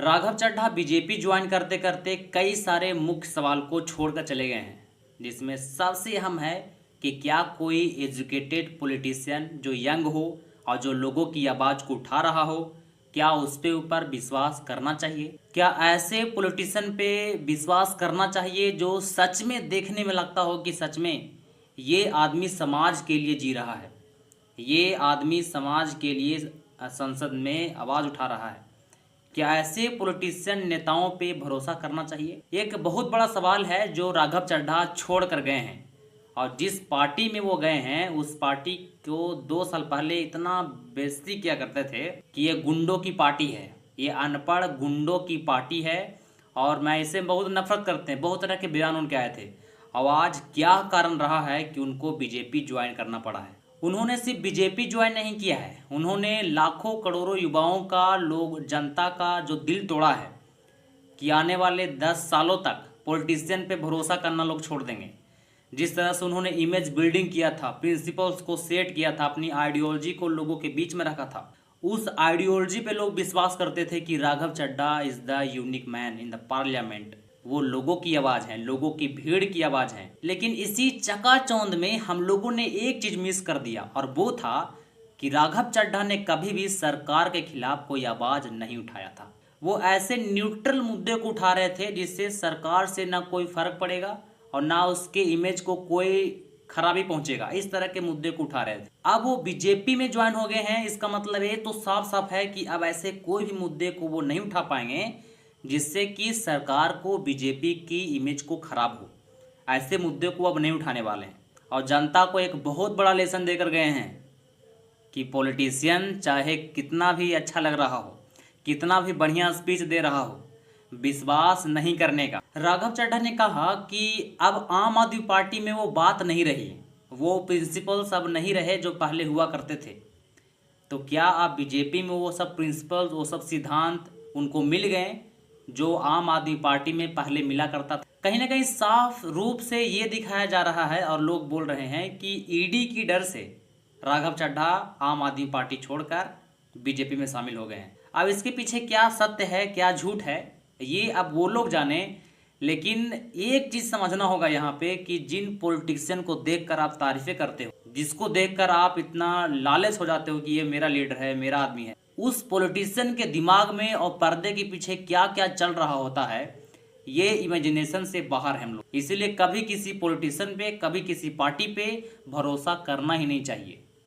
Raghav Chadha BJP join करते करते कई सारे मुख्य सवाल को छोड़कर चले गए हैं, जिसमें सबसे अहम है कि क्या कोई एजुकेटेड पॉलिटिशियन जो यंग हो और जो लोगों की आवाज़ को उठा रहा हो, क्या उस पे ऊपर विश्वास करना चाहिए? क्या ऐसे पॉलिटिशियन पे विश्वास करना चाहिए जो सच में देखने में लगता हो कि सच में ये आदमी समाज के लिए जी रहा है, ये आदमी समाज के लिए संसद में आवाज़ उठा रहा है? क्या ऐसे पॉलिटिशियन नेताओं पे भरोसा करना चाहिए? एक बहुत बड़ा सवाल है जो राघव चड्ढा छोड़ कर गए हैं, और जिस पार्टी में वो गए हैं उस पार्टी को 2 साल पहले इतना बेइज्जती किया करते थे कि ये गुंडों की पार्टी है, ये अनपढ़ गुंडों की पार्टी है, और मैं इसे बहुत नफरत करते हैं। बहुत तरह के बयान उनके आए थे। और आज क्या कारण रहा है कि उनको बीजेपी ज्वाइन करना पड़ा है? उन्होंने सिर्फ बीजेपी ज्वाइन नहीं किया है, उन्होंने लाखों करोड़ों युवाओं का, लोग जनता का जो दिल तोड़ा है कि आने वाले 10 सालों तक पॉलिटिशियन पे भरोसा करना लोग छोड़ देंगे। जिस तरह से उन्होंने इमेज बिल्डिंग किया था, प्रिंसिपल्स को सेट किया था, अपनी आइडियोलॉजी को लोगों के बीच में रखा था, उस आइडियोलॉजी पे लोग विश्वास करते थे कि Raghav Chadha is the unique man in the parliament. वो लोगों की आवाज़ है, लोगों की भीड़ की आवाज़ है। लेकिन इसी चकाचौंध में हम लोगों ने एक चीज़ मिस कर दिया, और वो था कि राघव चड्ढा ने कभी भी सरकार के खिलाफ कोई आवाज़ नहीं उठाया था। वो ऐसे न्यूट्रल मुद्दे को उठा रहे थे जिससे सरकार से ना कोई फर्क पड़ेगा और ना उसके इमेज को कोई खराबी पहुंचेगा। इस तरह के मुद्दे को उठा रहे थे। अब वो बीजेपी में ज्वाइन हो गए हैं, इसका मतलब ये तो साफ साफ है कि अब ऐसे कोई भी मुद्दे को वो नहीं उठा पाएंगे जिससे कि सरकार को, बीजेपी की इमेज को खराब हो। ऐसे मुद्दे को अब नहीं उठाने वाले हैं, और जनता को एक बहुत बड़ा लेसन देकर गए हैं कि पॉलिटिशियन चाहे कितना भी अच्छा लग रहा हो, कितना भी बढ़िया स्पीच दे रहा हो, विश्वास नहीं करने का। राघव चड्ढा ने कहा कि अब आम आदमी पार्टी में वो बात नहीं रही, वो प्रिंसिपल्स अब नहीं रहे जो पहले हुआ करते थे। तो क्या अब बीजेपी में वो सब प्रिंसिपल्स, वो सब सिद्धांत उनको मिल गए जो आम आदमी पार्टी में पहले मिला करता था? कहीं ना कहीं साफ रूप से ये दिखाया जा रहा है, और लोग बोल रहे हैं कि ईडी की डर से राघव चड्ढा आम आदमी पार्टी छोड़कर बीजेपी में शामिल हो गए हैं। अब इसके पीछे क्या सत्य है, क्या झूठ है, ये अब वो लोग जाने। लेकिन एक चीज़ समझना होगा यहाँ पे कि जिन पॉलिटिशियन को देखकर आप तारीफें करते हो, जिसको देखकर आप इतना लालच हो जाते हो कि ये मेरा लीडर है, मेरा आदमी है, उस पॉलिटिशियन के दिमाग में और पर्दे के पीछे क्या क्या चल रहा होता है, ये इमेजिनेशन से बाहर है हम लोग। इसीलिए कभी किसी पॉलिटिशियन पे, कभी किसी पार्टी पे भरोसा करना ही नहीं चाहिए।